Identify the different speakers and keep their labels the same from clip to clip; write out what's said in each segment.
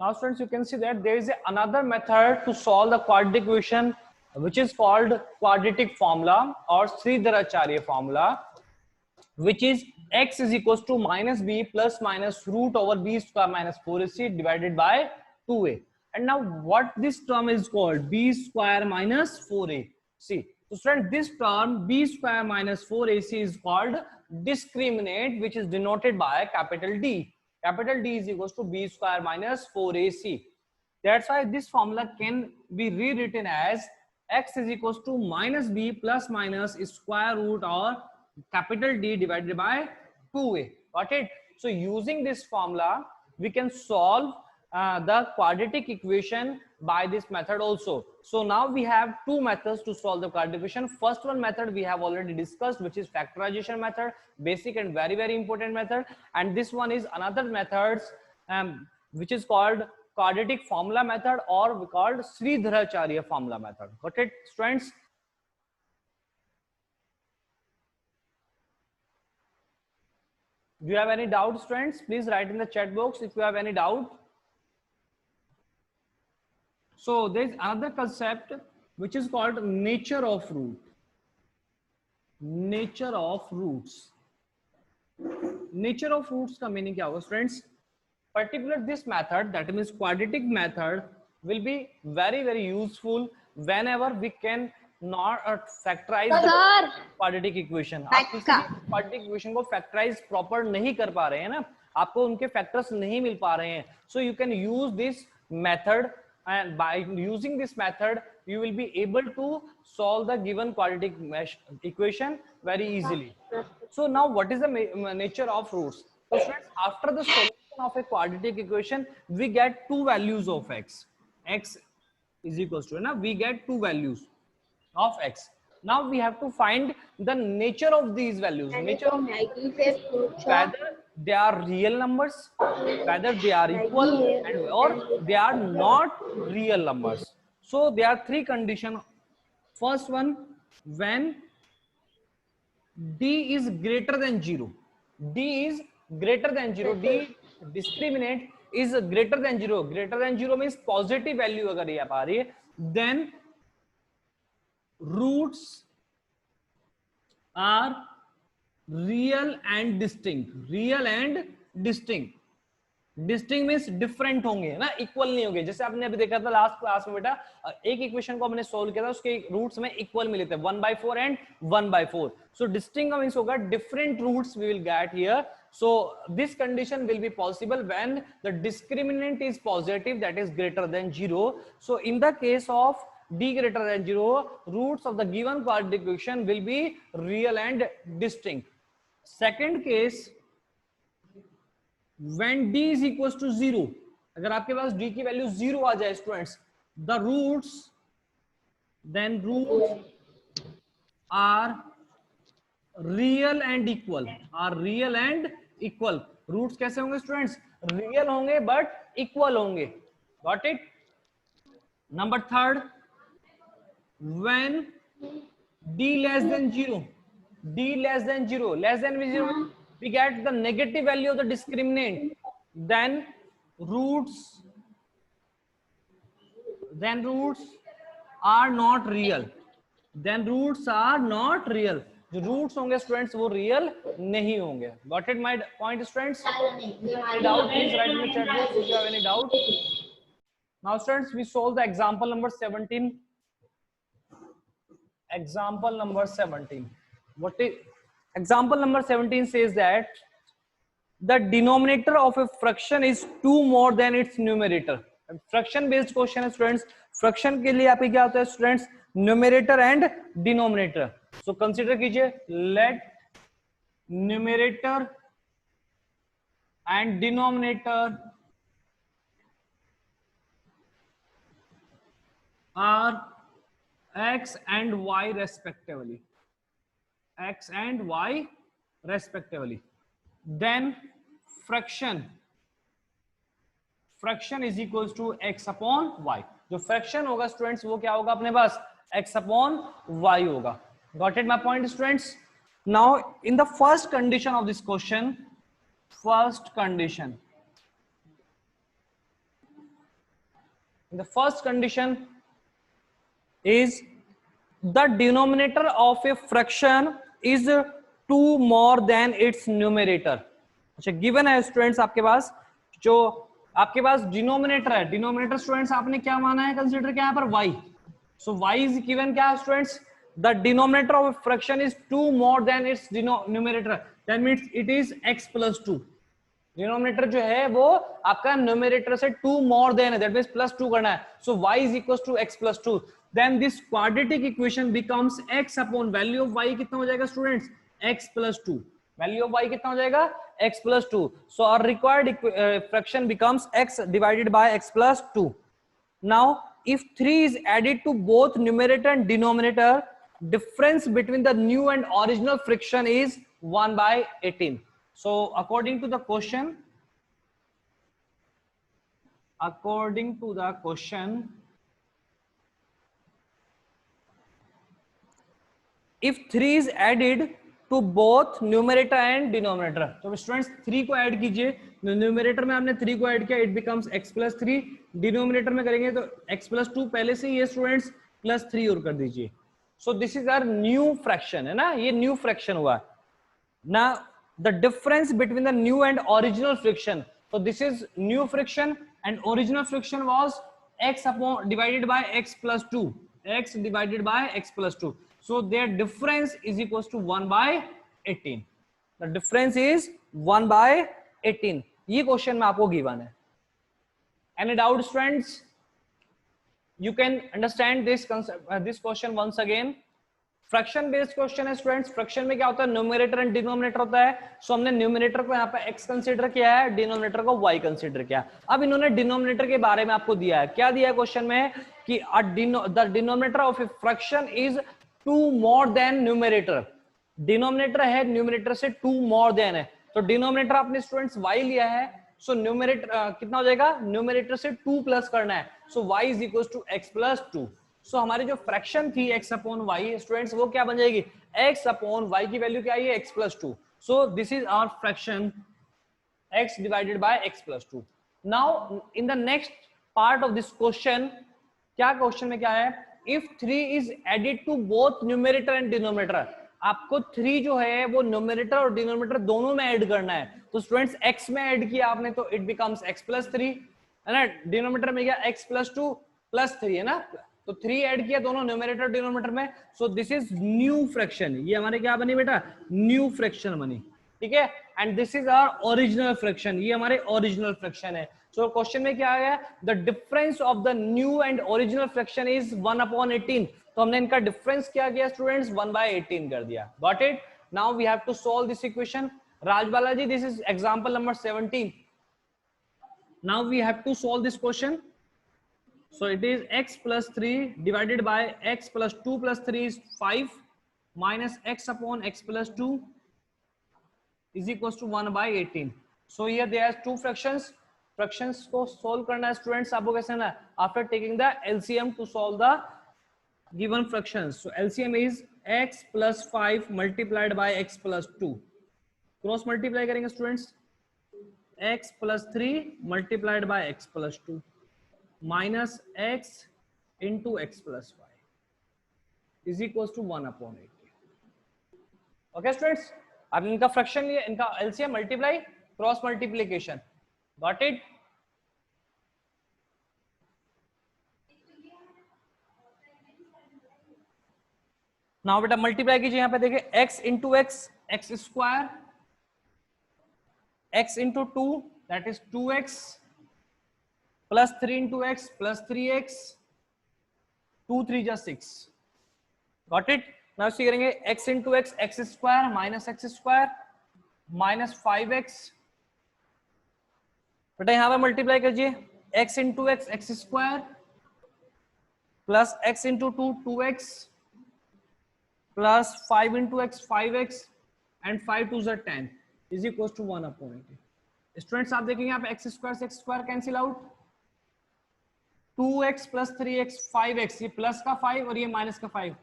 Speaker 1: Now students, you can see that there is another method to solve the quadratic equation, which is called quadratic formula or Sridharacharya formula, which is x is equals to minus b plus minus root over b square minus 4ac divided by 2a. And now what this term is called, b square minus 4a. See, so students, this term b square minus 4ac is called discriminant, which is denoted by capital D. Capital D is equals to b square minus 4ac. That's why this formula can be rewritten as x is equals to minus b plus minus square root or capital D divided by 2a. Got it? So using this formula, we can solve the quadratic equation by this method also. So now we have two methods to solve the quadratic equation. First one method we have already discussed, which is factorization method, basic and very, very important method. And this one is another methods which is called quadratic formula method, or we called Sridharacharya formula method. Got it, students? Do you have any doubts, friends? Please write in the chat box if you have any doubt. So there is another concept which is called nature of root. Nature of roots. Nature of roots का meaning क्या होगा, friends? Particular this method, that means quadratic method, will be very, very useful whenever we can not factorize the quadratic equation. आप किसी भी quadratic equation को factorize proper नहीं कर पा रहे हैं ना, आपको उनके factors नहीं मिल पा रहे हैं, so you can use this method, and by using this method you will be able to solve the given quadratic equation very easily. So now what is the nature of roots? So friends, after the solution of a quadratic equation, we get two values of x. X is equals to, now we get two values of x. Now we have to find the nature of these values. Nature of whether they are real numbers, whether they are equal, and or they are not real numbers. So there are three conditions. First one, when d is greater than 0. D is greater than 0. D discriminant is greater than 0. Greater than 0 means positive value अगर ये आ रही है, then roots are real and distinct. Real and distinct. Distinct means different होंगे ना, equal नहीं होंगे. जैसे आपने अभी देखा था लास्ट क्लास में बेटा, एक इक्वेशन को हमने सोल्व किया था, उसके रूट्स में इक्वल मिले थे 1/4 एंड 1/4. सो डिस्टिंग का मींस होगा different roots we will get here. So this condition will be possible when the discriminant is positive, that is greater than 0. So in the case of d greater than 0, roots of the given quadratic equation will be real and distinct. Second case, when d is equals to 0, अगर आपके पास d की value 0 आ जाए students, the roots are real and equal. are real and equal. Roots कैसे होंगे students? Real होंगे but equal होंगे. Got it? Number third, when d less than 0, d less than 0, less than 0, we get the negative value of the discriminant, then roots are not real. Then roots are not real. जो roots होंगे students वो real नहीं होंगे. Got it my point students? Doubt please write in the chat box if you have any doubt. Now students, we solve the example number 17. Example number 17. What is example number 17? Says that the denominator of a fraction is 2 more than its numerator. Fraction based question है students. Fraction के लिए आपके क्या होता है students? Numerator and denominator. So consider कीजिए, let numerator and denominator are x and y respectively. X and y respectively. Then fraction is equals to x upon y. जो fraction होगा स्टूडेंट्स वो क्या होगा अपने पास? x upon y होगा. Got it my point students? Now in the first condition of this question, first condition, The first condition is the denominator of a fraction is 2 more than its numerator. अच्छा given है students आपके पास, जो आपके पास denominator है, denominator students आपने क्या माना है, कंसीडर क्या है पर y. So y is given क्या है students, the denominator of a fraction is 2 more than its numerator, that means it is x plus 2. Denominator जो है वो आपका न्यूमरेटर से 2 मोर देन है, दैट मींस प्लस 2 करना है. So y is equal to x plus 2. Then this quadratic equation becomes x upon value of y कितना हो जाएगा students, x plus 2. Value of y कितना हो जाएगा, x plus 2. So our required fraction becomes x divided by x plus 2. Now if 3 is added to both numerator and denominator, difference between the new and original fraction is 1 by 18. So according to the question, if 3 is added to both numerator and denominator, तो students 3 को add कीजिए, numerator में आपने 3 को add किया, it becomes x plus 3. Denominator में करेंगे तो x प्लस 2 पहले से ही है स्टूडेंट्स, प्लस 3 और कर दीजिए. So this is our new fraction, है ना, ये न्यू फ्रैक्शन हुआ ना. The difference between the new and original fraction, so this is new fraction and original fraction was x upon divided by x plus 2, x divided by x plus 2. So their difference is equals to 1 by 18. The difference is 1 by 18. ये question में आपको given है. Any doubt students? You can understand this concept, this question once again. Fraction based question है students. Fraction में क्या होता है, numerator and denominator होता है. सो हमने न्यूमरेटर को यहाँ पे x कंसीडर किया है, डिनोमिनेटर को y कंसीडर किया. अब इन्होंने डिनोमिनेटर के बारे में आपको दिया है, क्या दिया है क्वेश्चन में कि the denominator of a fraction is 2 more then numerator. Denominator है न्यूमरेटर से 2 मोर देन है, तो डिनोमिनेटर आपने स्टूडेंट्स y लिया है. सो न्यूमरेटर कितना हो जाएगा, न्यूमरेटर से 2 प्लस करना है. So y is equal to x plus 2. So हमारी जो फ्रैक्शन थी x अपॉन y स्टूडेंट्स, वो क्या बन जाएगी, x अपॉन y की वैल्यू क्या आई है, x plus 2. So this is our fraction x divided by x plus 2. Now in the next part of this question, क्या क्वेश्चन में क्या है, if 3 is added to both numerator and denominator, आपको 3 जो है वो न्यूमरेटर और डिनोमिनेटर दोनों में ऐड करना है. तो स्टूडेंट्स x में ऐड किया आपने तो इट बिकम्स x प्लस 3, है ना. डिनोमिनेटर में गया x प्लस 2 प्लस 3, है ना. तो 3 ऐड किया दोनों न्यूमरेटर डिनोमिनेटर में. सो दिस इज न्यू फ्रैक्शन. ये हमारे क्या बनी बेटा, न्यू फ्रैक्शन बनी, ठीक है. And this is our original fraction, ये हमारे ओरिजिनल फ्रैक्शन है. सो क्वेश्चन में क्या आ गया, the difference of the new and original fraction is 1 upon 18. तो हमने इनका डिफरेंस क्या किया स्टूडेंट्स, 1 by 18 कर दिया. Got it. Now we have to solve this equation. Rajbala ji, this is example number 17. Now we have to solve this question. So it is x plus 3 divided by x plus 2 plus 3 is 5 minus x upon x plus 2 is equals to 1 by 18. So here there are two fractions. Fractions को solve करना है students आपको कैसे ना, after taking the LCM to solve the given fractions. So LCM is x plus 5 multiplied by x plus 2. Cross multiply करेंगे students, x plus 3 multiplied by x plus 2 minus x into x plus 5 is equals to 1 upon 18. Okay students, अब इनका fraction लिए, इनका LCM multiply, cross multiplication. Got it. Now बेटा multiply कीजिए, यहां पे देखिए x into x, x square, x into 2 that is 2x plus 3 into x plus 3x, 2 3 जा 6. Got it? Now इसी करेंगे x into x, x square minus x square minus 5x. बेटा यहाँ पे मल्टीप्लाई कीजिए, x into x, x square plus x into 2, 2x plus 5 into x, 5x and 5 2 are 10 is equals to 1 upon 18. Students आप देखेंगे यहाँ पे x square cancel out, 2x plus 3x 5x, ये plus का 5 और ये माइनस का 5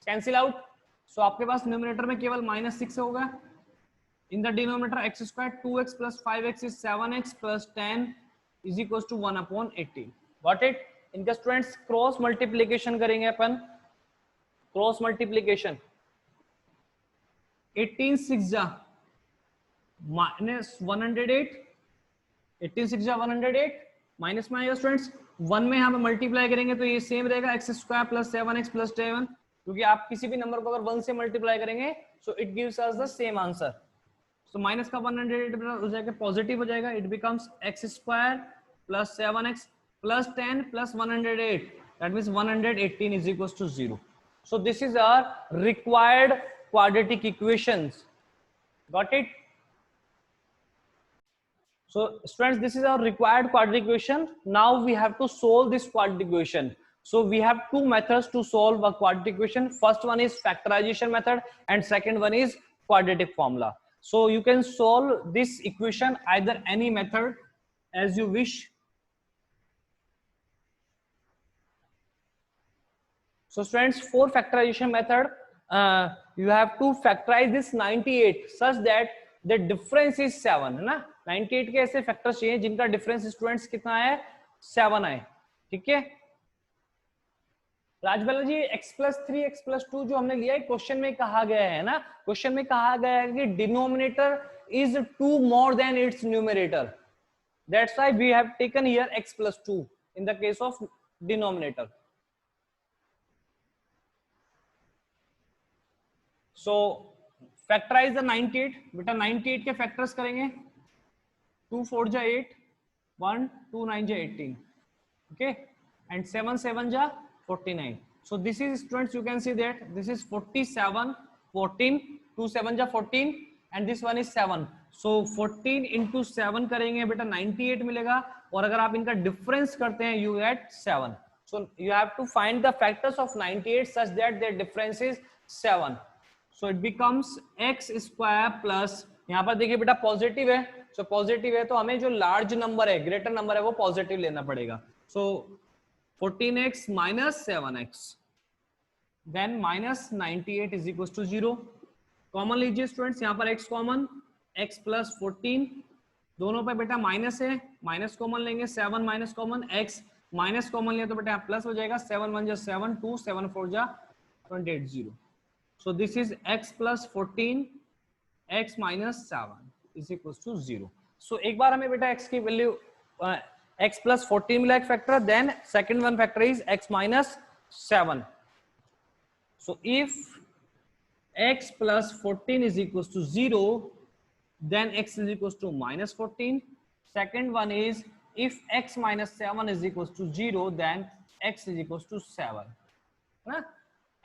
Speaker 1: कैंसिल आउट. सो आपके पास न्यूमरेटर में केवल -6 होगा. In the denominator x² 2x plus 5x is 7x plus 10 is equals to 1 upon 18. Got it. इनका स्टूडेंट्स क्रॉस मल्टीप्लीकेशन करेंगे अपन, क्रॉस मल्टीप्लीकेशन 18 6 जा माइनस 108, 18 6 जा 108 माइनस में आएगा स्टूडेंट्स 1 में यहाँ पे मल्टीप्लाई करेंगे तो ये सेम रहेगा x square plus 7x plus 7, क्योंकि आप किसी भी नंबर को अगर 1 से मल्टीप्लाई करेंगे so it gives us the same answer. So minus का 108 हो जाएगा पॉजिटिव हो जाएगा, it becomes x square plus 7x plus 10 plus 108, that means 118 is equals to 0। So this is our required quadratic equations, got it? So students, this is our required quadratic equation. Now we have to solve this quadratic equation. So we have two methods to solve a quadratic equation. First one is factorization method and second one is quadratic formula. So you can solve this equation either any method as you wish. So students, for factorization method you have to factorize this 98 such that the difference is 7 है ना। 98 के ऐसे factors चाहिए जिनका difference students कितना है 7 है, ठीक है। राजबाला जी x+3 x+2 जो हमने लिया है क्वेश्चन में कहा गया है ना, क्वेश्चन में कहा गया है कि denominator is 2 more than its numerator, that's why we have taken here x+2 in the case of denominator. So factorize the 98, बेटा 98 के फैक्टर्स करेंगे 2 4 जा 8, 1 2 9 जा 18, okay, and 7 7 जा 49. So this is students, you can see that this is 47 14, 2 7 जा 14 and this one is 7. So 14 into 7 करेंगे बेटा 98 मिलेगा, और अगर आप इनका डिफरेंस करते हैं you get 7. So you have to find the factors of 98 such that their difference is 7. So it becomes x square plus, यहाँ पर देखिए बेटा पॉजिटिव है, so पॉजिटिव है तो हमें जो लार्ज नंबर है ग्रेटर नंबर है वो पॉजिटिव लेना पड़ेगा। So 14x minus 7x then minus 98 is equals to 0। Common लीजिए स्टूडेंट्स, यहाँ पर x कॉमन, x plus 14 दोनों पे बेटा माइनस है, माइनस कॉमन लेंगे 7 minus common, x minus common लिया तो बेटा प्लस हो जाएगा 7 1 जा 7 2 7 4 जा 28 0। So this is x plus 14 x minus 7 is equals to 0. So एक बार हमें बेटा x की वैल्यू x plus 14 मिला एक factor, then second one factor is x minus 7. So if x plus 14 is equals to 0, then x is equals to minus 14. Second one is if x minus 7 is equals to 0, then x is equals to 7, है ना।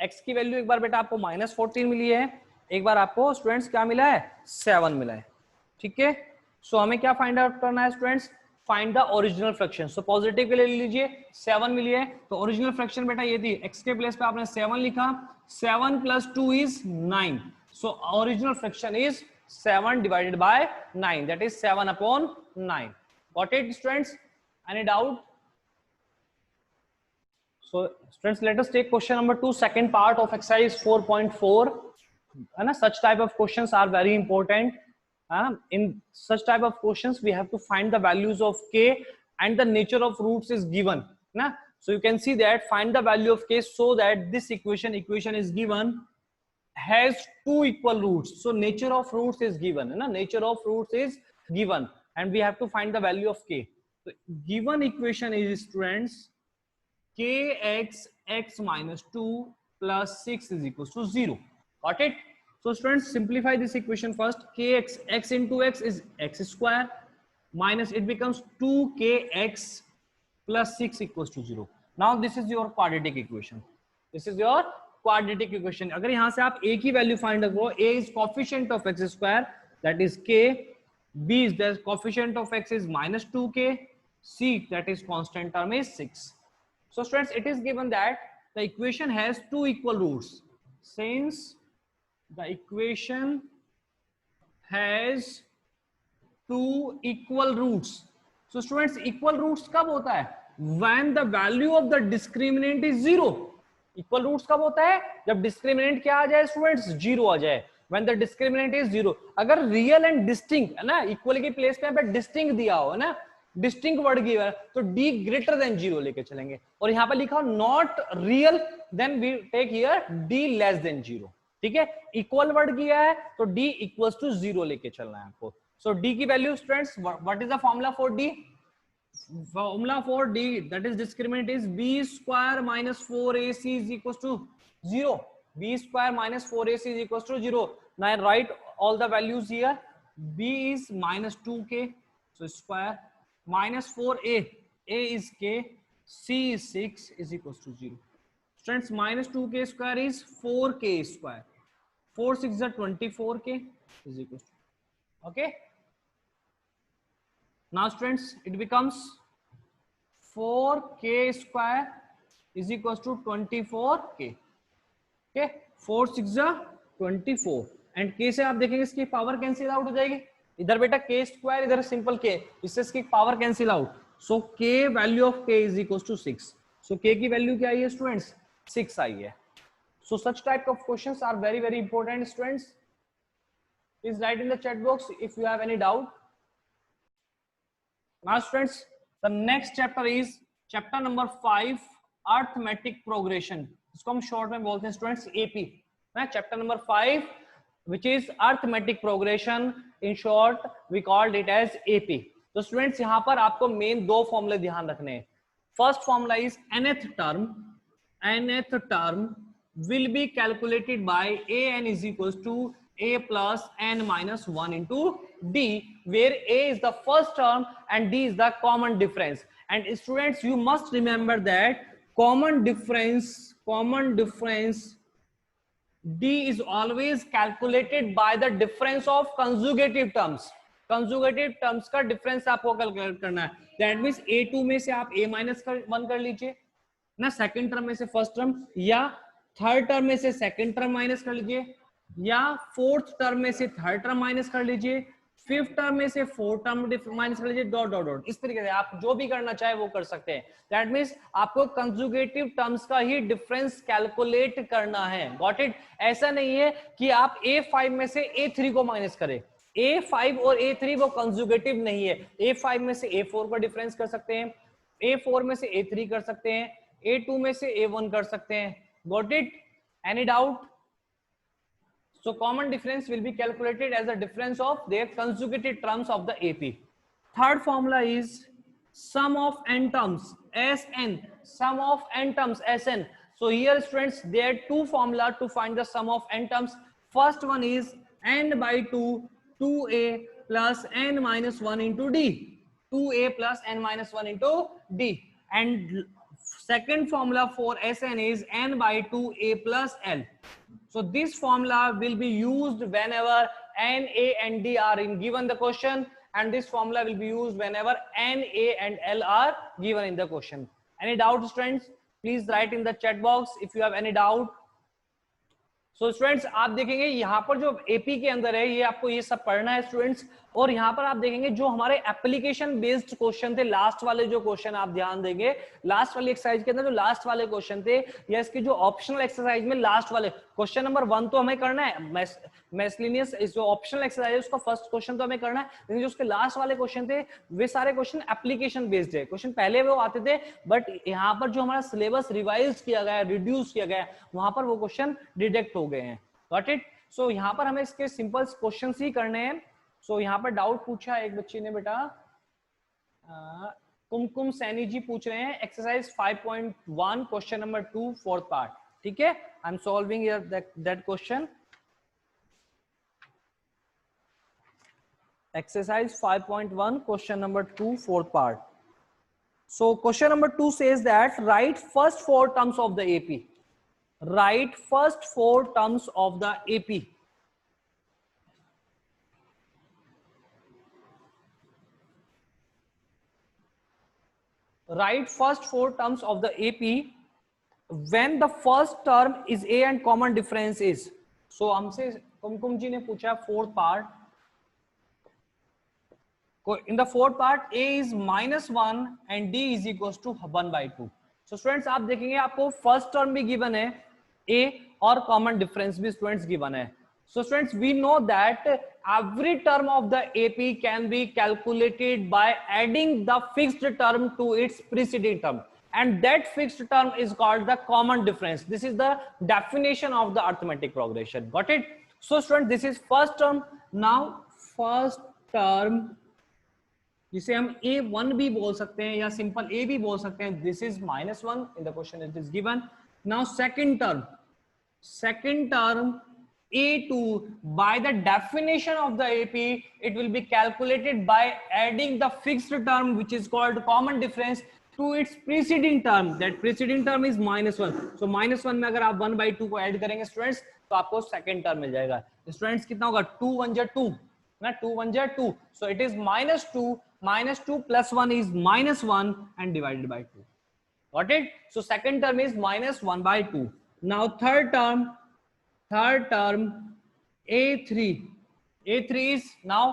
Speaker 1: x की value एक बार बेटा आपको -14 मिली है, एक बार आपको students क्या मिला है 7 मिला है, ठीक है। सो हमें क्या फाइंड आउट करना है students, find the original fraction. So positive के लिए लीजिए 7 मिली है तो ओरिजिनल फ्रैक्शन बेटा ये थी, x के प्लेस पे आपने 7 लिखा, 7 + 2 is 9, so original fraction is 7 divided by 9, that is 7/9। Got it students? Any doubt? So students, let us take question number 2, second part of exercise 4.4, and such type of questions are very important. In such type of questions we have to find the values of k and the nature of roots is given, na? So you can see that find the value of k so that this equation is given has 2 equal roots, so nature of roots is given, na? Nature of roots is given and we have to find the value of k. So given equation is students kx x minus 2 plus 6 is equals to 0. Got it? So students, simplify this equation first. Kx x into x is x square minus it becomes 2kx plus 6 equals to 0. Now this is your quadratic equation. This is your quadratic equation. अगर यहाँ से आप a की value find करो, a is coefficient of x square that is k, b is the coefficient of x is minus 2k, c that is constant term is 6. So students, it is given that the equation has 2 equal roots. Since the equation has 2 equal roots, so students equal roots कब होता है? When the value of the discriminant is 0. Equal roots कब होता है? जब discriminant क्या आ जाए students? 0 आ जाए. When the discriminant is 0. अगर real and distinct है ना, equal के प्लेस पे यहाँ पे distinct दिया हो है ना, डिस्टिंक्ट वर्ड गिवन है तो डी ग्रेटर देन 0 लेके चलेंगे, और यहाँ पे लिखा not real then we take here D less than 0। ठीक है, इक्वल वर्ड किया है तो डी इक्वल्स टू 0 लेके चलना है आपको। सो डी की value students, what is the formula for D? Formula for D, that is discriminant, is b square minus 4ac is equals to 0. b square minus 4ac is equals to 0. Now I write all the values here. b is minus 2k, so square, minus 4a, a is k, c is 6 is equals to 0. Students, minus 2k square is 4k square. 4 6 is 24k is equals to, okay. Now students, it becomes 4k square is equals to 24k. Okay, 4 6 24 and k से आप देखेंगे इसकी power cancel out हो जाएगी, इधर बेटा k square, इधर simple k, इससे इसकी power cancel out, so k value of k is equals to 6। So k की वैल्यू क्या आई है स्टूडेंट्स? 6 आई है। So such type of questions are very very important students, please write in the chat box if you have any doubt. Now students, the next chapter is chapter number 5, arithmetic progression. इसको हम short में बोलते हैं students AP। Chapter number 5 which is arithmetic progression, in short we called it as AP। तो students यहाँ पर आपको main दो फॉर्मूले ध्यान रखने हैं। First formula is nth term will be calculated by an is equals to a plus n minus 1 into d, where a is the first term and d is the common difference. And students, you must remember that common difference d is always calculated by the difference of conjugative terms। Conjugative terms का difference आपको calculate करना है। That means a2 में से आप a minus 1 कर लीजिए ना, सेकंड टर्म में से फर्स्ट टर्म, या थर्ड टर्म में से सेकंड टर्म माइनस कर लीजिए, या फोर्थ टर्म में से थर्ड टर्म माइनस कर लीजिए, फिफ्थ टर्म में से फोर्थ टर्म माइनस कर लीजिए, डॉट डॉट डॉट। इस तरीके से आप जो भी करना चाहे वो कर सकते हैं। दैट मींस आपको कंजुगेटिव टर्म्स का ही डिफरेंस कैलकुलेट करना है। Got it? ऐसा नहीं है कि आप a5 में से a3 को माइनस करें। a5 और a3 वो कंजुगेटिव नहीं है। a5 में से a4 का डिफरेंस कर सकते हैं, a4 में से a3 कर सकते हैं, a2 में से a1 कर सकते हैं। Got it? Any doubt? So common difference will be calculated as the difference of their conjugative terms of the AP. Third formula is sum of n terms, Sn, sum of n terms, Sn. So here students, there are two formula to find the sum of n terms. First one is n by 2, 2a plus n minus 1 into d, 2a plus n minus 1 into d. And second formula for Sn is n by 2a plus l. So this formula will be used whenever n, a and d are in given the question, and this formula will be used whenever n, a and l are given in the question. Any doubt students? Please write in the chat box if you have any doubt. So students, आप देखेंगे यहाँ पर जो AP के अंदर है ये आपको ये सब पढ़ना है स्टूडेंट्स, और यहाँ पर आप देखेंगे जो हमारे एप्लीकेशन बेस्ड क्वेश्चन थे, लास्ट वाले जो क्वेश्चन आप ध्यान देंगे, लास्ट वाली एक्सरसाइज के अंदर जो लास्ट वाले क्वेश्चन थे, या इसके जो ऑप्शनल एक्सरसाइज में लास्ट वाले क्वेश्चन नंबर 1 तो हमें करना है, मिसलेनियस जो ऑप्शनल एक्सरसाइज है उसका फर्स्ट क्वेश्चन तो हमें करना है, लेकिन जो उसके लास्ट वाले क्वेश्चन थे वे सारे क्वेश्चन एप्लीकेशन बेस्ड है। क्वेश्चन पहले वो आते थे, बट यहाँ पर जो हमारा सिलेबस रिवाइज किया गया, रिड्यूस किया गया, वहां पर वो क्वेश्चन डिडक्ट हो गए हैं। Got it? सो यहाँ पर हमें इसके सिंपल क्वेश्चन ही करने हैं। सो यहाँ पर डाउट पूछा एक बच्ची ने बेटा, कुमकुम सैनी जी पूछ रहे हैं exercise 5.1 question number 2 fourth part. ठीक है, I am solving that question. Exercise 5.1 question number 2 fourth part. So question number 2 says that write first 4 terms of the AP. Write first 4 terms of the AP. Write first 4 terms of the AP when the first term is A and common difference is. So हमसे कुमकुम जी ने पूछा fourth part. In the fourth part, A is -1 and D is equals to 1 by 2. So students आप देखेंगे आपको first term भी given है A और common difference भी स्टूडेंट्स गिवन है। So students we know that every term of the AP can be calculated by adding the fixed term to its preceding term, and that fixed term is called the common difference. This is the definition of the arithmetic progression. Got it? So student, this is first term. Now first term जिसे हम a1 भी बोल सकते हैं या simple a भी बोल सकते हैं, this is -1 in the question it is given. Now second term a2, by the definition of the AP it will be calculated by adding the fixed term which is called common difference to its preceding term. That preceding term is -1. So -1 में अगर आप 1/2 को add करेंगे students तो आपको second term मिल जाएगा. Students कितना होगा? 2 1 जा 2 ना, 2 1 जा 2. So it is -2 plus 1 is -1 and divided by 2. Got it? So second term is -1/2. Now third term a3 is now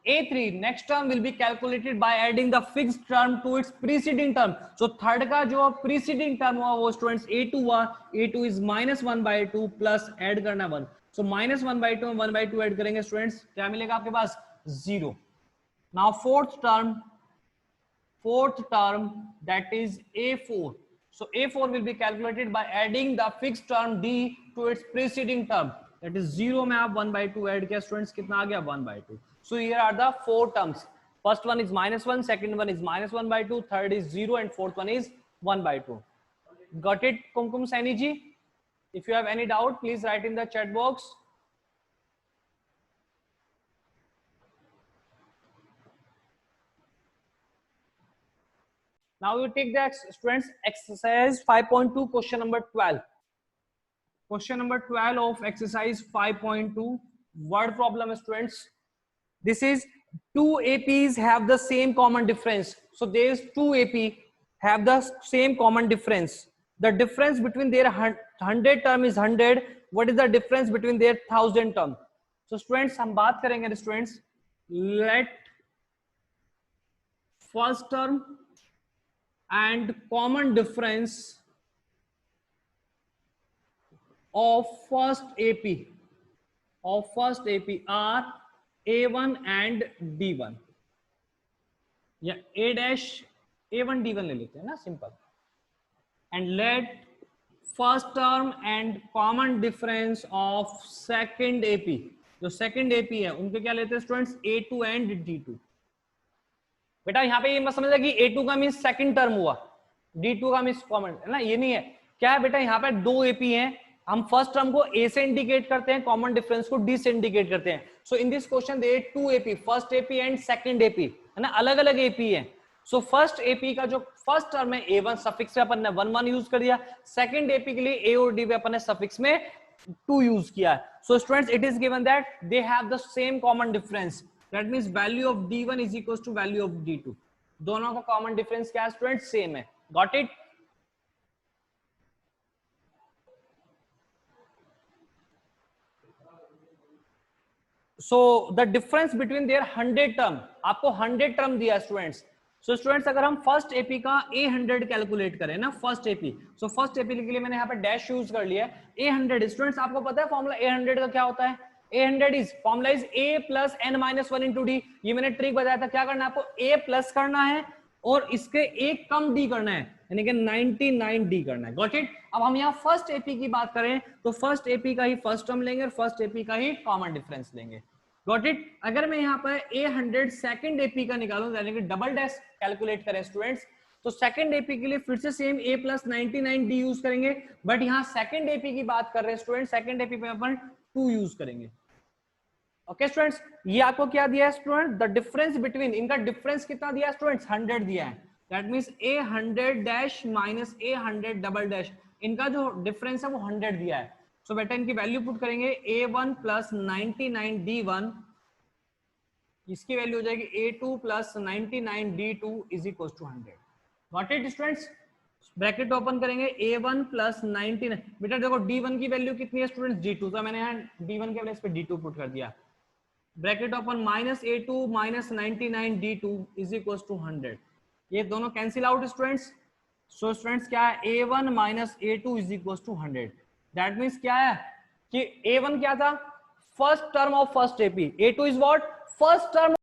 Speaker 1: a3 next term will be calculated by adding the fixed term to its preceding term. So third का जो preceding term हुआ वो students a2 हुआ. a2 is -1/2 plus add करना 1. So -1/2 में 1/2 add करेंगे students, क्या मिलेगा आपके पास? 0. Now fourth term that is a4. So a4 will be calculated by adding the fixed term d to its preceding term. That is 0 में आप 1/2 add किया students, कितना आ गया? 1/2. So here are the four terms. First one is -1, second one is -1/2, third is 0 and fourth one is 1/2. Got it, Kumkum Saini ji? If you have any doubt, please write in the chat box. Now you take the students exercise 5.2 question number 12. Question number 12 of exercise 5.2 word problem students. This is two APs have the same common difference. So there is two AP have the same common difference. The difference between their 100 term is 100. What is the difference between their 1000 term? So students हम बात करेंगे students. Let first term and common difference of first AP are A1 and D1 या A1 D1 ले लेते हैं ना, simple. And let first term and common difference of second AP, जो second AP है उनके क्या लेते हैं स्टूडेंट्स? A2 and D2. बेटा यहाँ पे ये मत समझना कि A2 का मीन्स सेकंड टर्म हुआ, D2 का मीन्स कॉमन है ना, ये नहीं है. क्या है बेटा, यहाँ पे दो AP हैं, हम फर्स्ट टर्म को A से इंडिकेट करते हैं, कॉमन डिफरेंस को D से इंडिकेट करते हैं. So in this question there two AP, first AP and second AP है ना, अलग अलग AP है. सो फर्स्ट AP का जो फर्स्ट टर्म है A1 सफिक्स में अपन ने 1 यूज कर दिया, सेकंड AP के लिए A और D पे अपन ने सफिक्स में 2 यूज किया. So students it is given that they have the same common difference. That means value of D1 is equals to value of D2. दोनों का कॉमन डिफरेंस क्या है स्टूडेंट? सेम है. Got it? So the difference between their 100 term, आपको 100 term दिया students. So students अगर हम first AP का A100 कैलकुलेट करें ना, first AP, so first AP के लिए मैंने यहाँ पे डैश यूज कर लिया है. A100 स्टूडेंट्स आपको पता है फॉर्मूला A100 का क्या होता है? A100 is formula is A plus n-1 into D. ये मैंने ट्रिक बताया था, क्या करना है आपको? A प्लस करना है और इसके एक कम D करना है, यानी कि 99D करना है. Got it? अब हम यहाँ फर्स्ट एपी की बात करें तो फर्स्ट एपी का ही फर्स्ट टर्म लेंगे और फर्स्ट एपी का ही कॉमन डिफरेंस लेंगे. Got it? अगर मैं यहाँ पर A100 सेकंड एपी का निकालूं, यानी कि डबल डैश कैलकुलेट करें स्टूडेंट्स, तो सेकंड एपी के लिए फिर से same A plus 99D use करेंगे, बट यहाँ सेकंड एपी की बात कर रहे हैं स्टूडेंट, सेकंड एपी पे अपन 2 यूज करेंगे. ओके स्टूडेंट्स, ये आपको क्या दिया है स्टूडेंट? द डिफरेंस बिटवीन, इनका डिफरेंस कितना दिया है स्टूडेंट्स? 100 दिया है. That means A100 dash minus A100 double dash, इनका जो डिफरेंस है वो 100 दिया है. सो बेटा इनकी वैल्यू पुट करेंगे A1 प्लस 99D1, इसकी वैल्यू हो जाएगी A2 plus 99D2 is equal to 100. Got it students? Bracket open करेंगे A1 प्लस 99. बेटा देखो D1 की वैल्यू कितनी है स्टूडेंट्स? D2, तो मैंने यहाँ D1 के प्लेस पे D2 पुट कर दिया. Bracket open minus A2 minus 99D2 is equal to 100. ये दोनों cancel out students. So students क्या है? A1 minus A2 is equal to 100. That means क्या है कि A1 क्या था? first term of first AP. A2 is what? First term